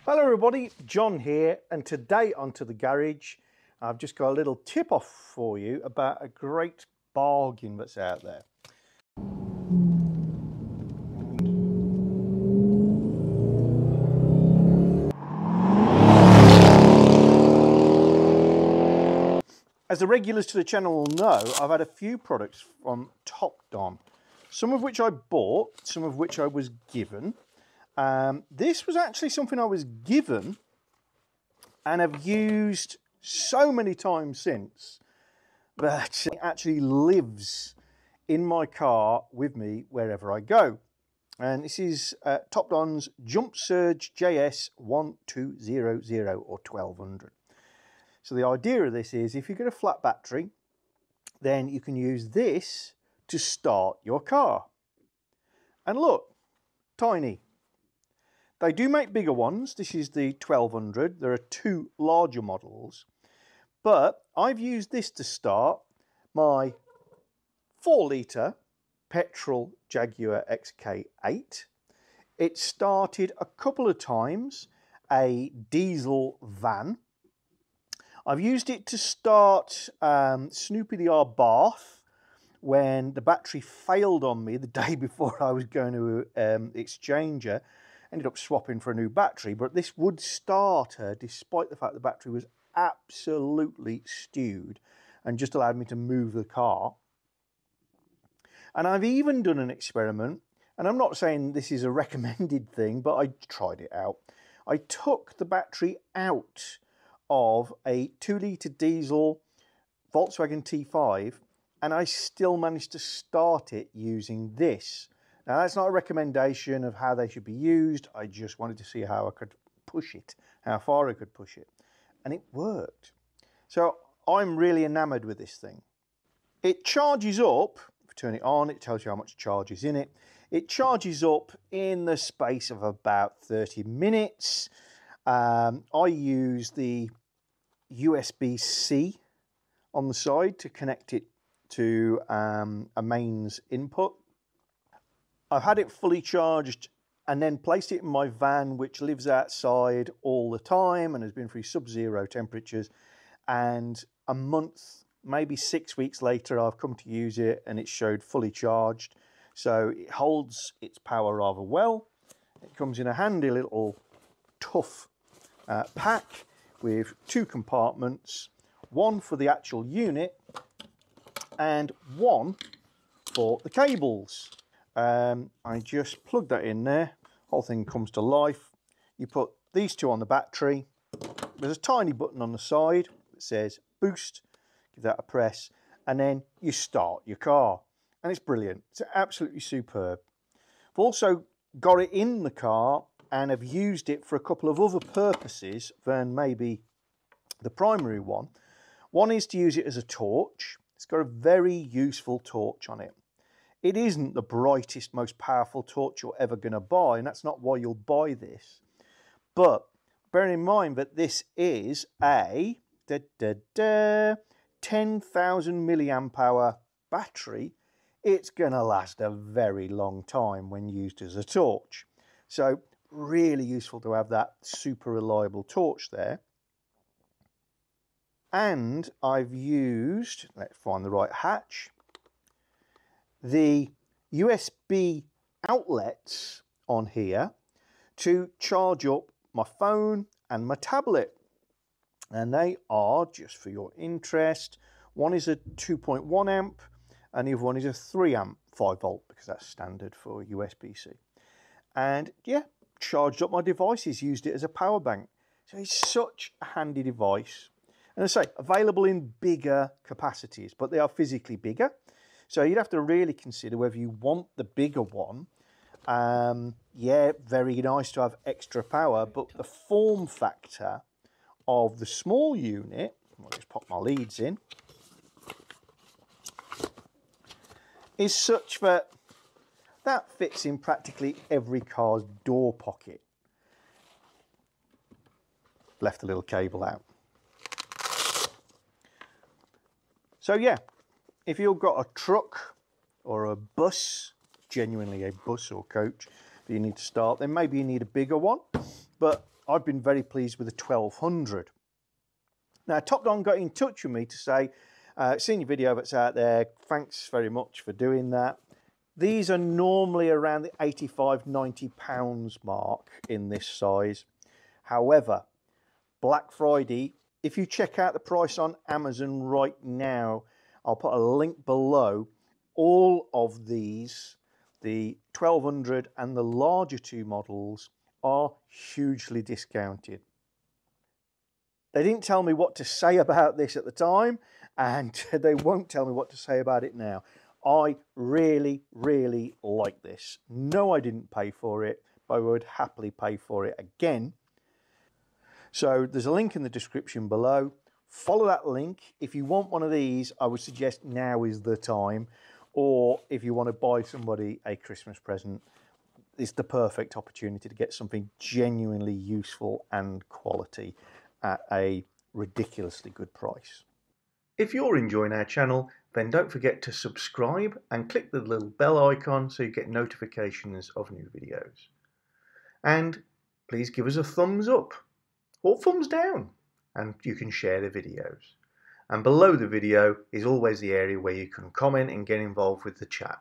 Hello everybody, John here, and today onto the garage I've just got a little tip off for you about a great bargain that's out there. As the regulars to the channel will know, I've had a few products from Topdon, some of which I bought, some of which I was given. This was actually something I was given and have used so many times since that it actually lives in my car with me wherever I go. And this is Topdon's Jumpsurge JS1200 or 1200. So the idea of this is if you've got a flat battery, then you can use this to start your car. And look, tiny. They do make bigger ones. This is the 1200. There are two larger models. But I've used this to start my 4-litre petrol Jaguar XK8. It started a couple of times a diesel van. I've used it to start Snoopy the R bath when the battery failed on me the day before I was going to exchange her. Ended up swapping for a new battery, but this would start her despite the fact the battery was absolutely stewed and just allowed me to move the car. And I've even done an experiment, and I'm not saying this is a recommended thing, but I tried it out. I took the battery out of a 2-litre diesel Volkswagen T5 and I still managed to start it using this. Now that's not a recommendation of how they should be used. I just wanted to see how I could push it, how far I could push it. And it worked. So I'm really enamored with this thing. It charges up, if you turn it on, it tells you how much charge is in it. It charges up in the space of about 30 minutes. I use the USB-C on the side to connect it to a mains input. I've had it fully charged and then placed it in my van, which lives outside all the time and has been through sub-zero temperatures. And a month, maybe 6 weeks later, I've come to use it and it showed fully charged. So it holds its power rather well. It comes in a handy little tough pack with 2 compartments, one for the actual unit and one for the cables. I just plug that in there, whole thing comes to life. You put these 2 on the battery, there's a tiny button on the side that says boost, give that a press, and then you start your car. And it's brilliant, it's absolutely superb. I've also got it in the car and have used it for a couple of other purposes than maybe the primary one. One is to use it as a torch. It's got a very useful torch on it. It isn't the brightest, most powerful torch you're ever going to buy, and that's not why you'll buy this. But bearing in mind that this is a 10,000 milliamp hour battery, it's going to last a very long time when used as a torch. So really useful to have that super reliable torch there. And I've used, let's find the right hatch, the USB outlets on here to charge up my phone and my tablet. And they are, just for your interest, one is a 2.1 amp and the other one is a 3 amp 5 volt because that's standard for USB-C. And yeah, charged up my devices, used it as a power bank. So it's such a handy device. And as I say, available in bigger capacities, but they are physically bigger. So you'd have to really consider whether you want the bigger one. Yeah, very nice to have extra power, but the form factor of the small unit, I'll just pop my leads in, is such that that fits in practically every car's door pocket. Left a little cable out. So yeah, if you've got a truck or a bus, genuinely a bus or coach that you need to start, then maybe you need a bigger one. But I've been very pleased with the 1200. Now, Topdon got in touch with me to say, seen your video that's out there, thanks very much for doing that. These are normally around the £85–90 mark in this size. However, Black Friday, if you check out the price on Amazon right now, I'll put a link below, all of these, the 1200 and the larger two models, are hugely discounted. They didn't tell me what to say about this at the time, and they won't tell me what to say about it now. I really, really like this. No, I didn't pay for it, but I would happily pay for it again. So there's a link in the description below. Follow that link. If you want one of these, I would suggest now is the time. Or if you want to buy somebody a Christmas present, it's the perfect opportunity to get something genuinely useful and quality at a ridiculously good price. If you're enjoying our channel, then don't forget to subscribe and click the little bell icon so you get notifications of new videos. And please give us a thumbs up or thumbs down, and you can share the videos. And below the video is always the area where you can comment and get involved with the chat.